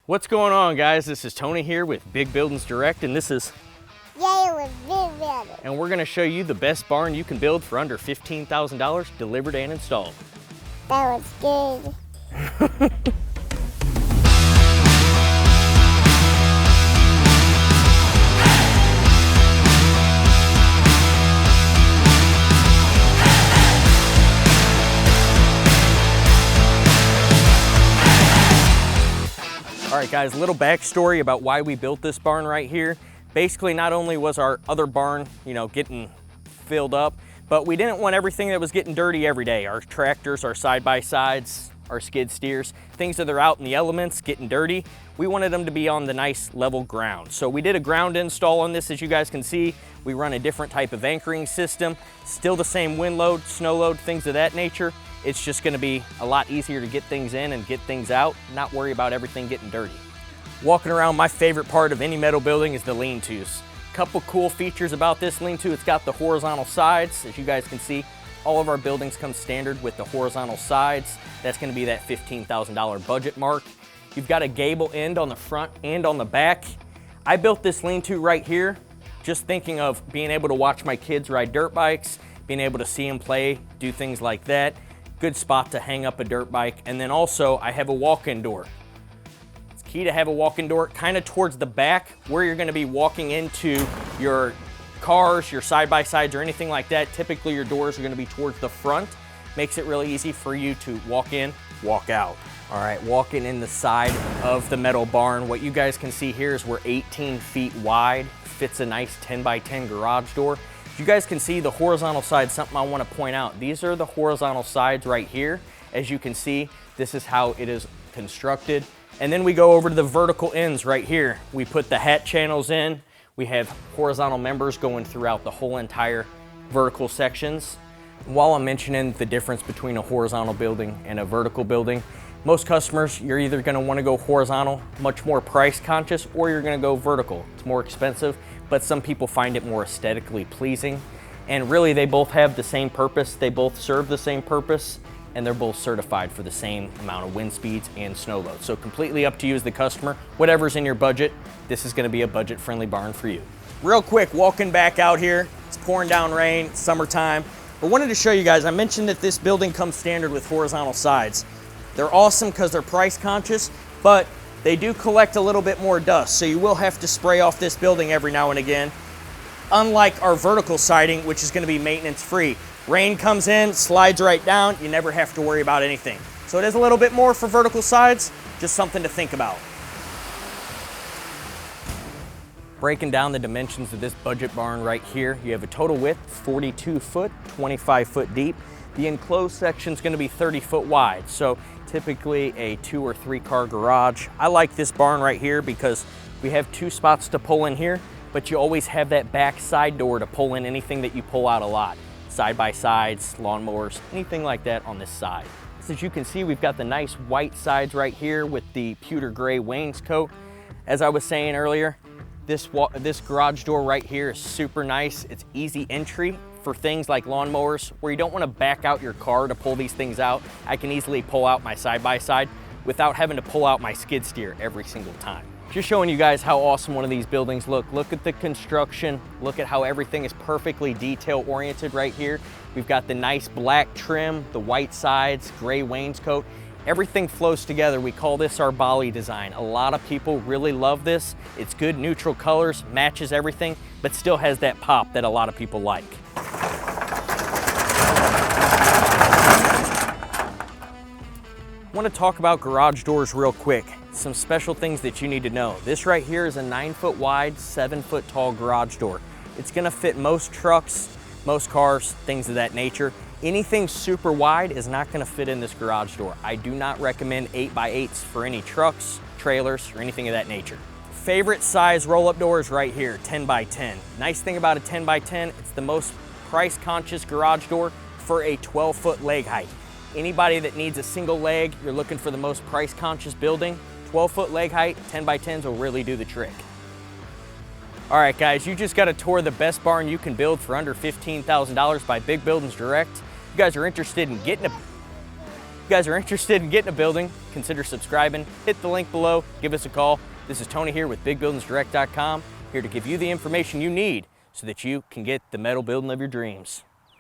What's going on, guys? This is Tony here with Big Buildings Direct, and this is with Big Buildings. And we're going to show you the best barn you can build for under $15,000 delivered and installed. That was good. All right, guys, a little backstory about why we built this barn right here. Basically, not only was our other barn, getting filled up, but we didn't want everything that was getting dirty every day. Our tractors, our side-by-sides, our skid steers, things that are out in the elements getting dirty, we wanted them to be on the nice level ground. So we did a ground install on this. As you guys can see, we run a different type of anchoring system, still the same wind load, snow load, things of that nature. It's just gonna be a lot easier to get things in and get things out, not worry about everything getting dirty. Walking around, my favorite part of any metal building is the lean-tos. Couple cool features about this lean-to, it's got the horizontal sides. As you guys can see, all of our buildings come standard with the horizontal sides. That's gonna be that $15,000 budget mark. You've got a gable end on the front and on the back. I built this lean-to right here, just thinking of being able to watch my kids ride dirt bikes, being able to see them play, do things like that. Good spot to hang up a dirt bike. And then also I have a walk-in door. It's key to have a walk-in door kind of towards the back where you're gonna be walking into your cars, your side-by-sides or anything like that. Typically your doors are gonna be towards the front. Makes it really easy for you to walk in, walk out. All right, walking in the side of the metal barn. What you guys can see here is we're 18 feet wide. Fits a nice 10 by 10 garage door. You guys can see the horizontal side, something I want to point out. These are the horizontal sides right here. As you can see, this is how it is constructed. And then we go over to the vertical ends right here. We put the hat channels in. We have horizontal members going throughout the whole entire vertical sections. While I'm mentioning the difference between a horizontal building and a vertical building, most customers, you're either gonna wanna go horizontal, much more price conscious, or you're gonna go vertical. It's more expensive, but some people find it more aesthetically pleasing. And really, they both have the same purpose. They both serve the same purpose, and they're both certified for the same amount of wind speeds and snow load. So completely up to you as the customer. Whatever's in your budget, this is gonna be a budget-friendly barn for you. Real quick, walking back out here. It's pouring down rain, it's summertime. I wanted to show you guys, I mentioned that this building comes standard with horizontal sides. They're awesome because they're price conscious, but they do collect a little bit more dust, so you will have to spray off this building every now and again. Unlike our vertical siding, which is gonna be maintenance free. Rain comes in, slides right down, you never have to worry about anything. So it is a little bit more for vertical sides, just something to think about. Breaking down the dimensions of this budget barn right here, you have a total width, 42 foot, 25 foot deep. The enclosed section is going to be 30 foot wide, so typically a 2 or 3 car garage. I like this barn right here because we have 2 spots to pull in here, but you always have that back side door to pull in anything that you pull out a lot. Side-by-sides, lawnmowers, anything like that on this side. So as you can see, we've got the nice white sides right here with the pewter gray wainscot. As I was saying earlier, this garage door right here is super nice. It's easy entry for things like lawnmowers where you don't want to back out your car to pull these things out. I can easily pull out my side-by-side without having to pull out my skid steer every single time. Just showing you guys how awesome one of these buildings look. Look at the construction. Look at how everything is perfectly detail oriented right here. We've got the nice black trim, the white sides, gray wainscot. Everything flows together. We call this our Bali design. A lot of people really love this. It's good neutral colors, matches everything, but still has that pop that a lot of people like. I want to talk about garage doors real quick. Some special things that you need to know. This right here is a 9 foot wide, 7 foot tall garage door. It's gonna fit most trucks, most cars, things of that nature. Anything super wide is not gonna fit in this garage door. I do not recommend 8x8s for any trucks, trailers, or anything of that nature. Favorite size roll-up door is right here, 10 by 10. Nice thing about a 10 by 10, it's the most price conscious garage door for a 12 foot leg height. Anybody that needs a single leg, you're looking for the most price conscious building, 12 foot leg height, 10 by 10s will really do the trick. All right guys, you just got a tour of the best barn you can build for under $15,000 by Big Buildings Direct. If you guys are interested in getting a you guys are interested in getting a building, consider subscribing, hit the link below, give us a call. This is Tony here with BigBuildingsDirect.com, here to give you the information you need so that you can get the metal building of your dreams.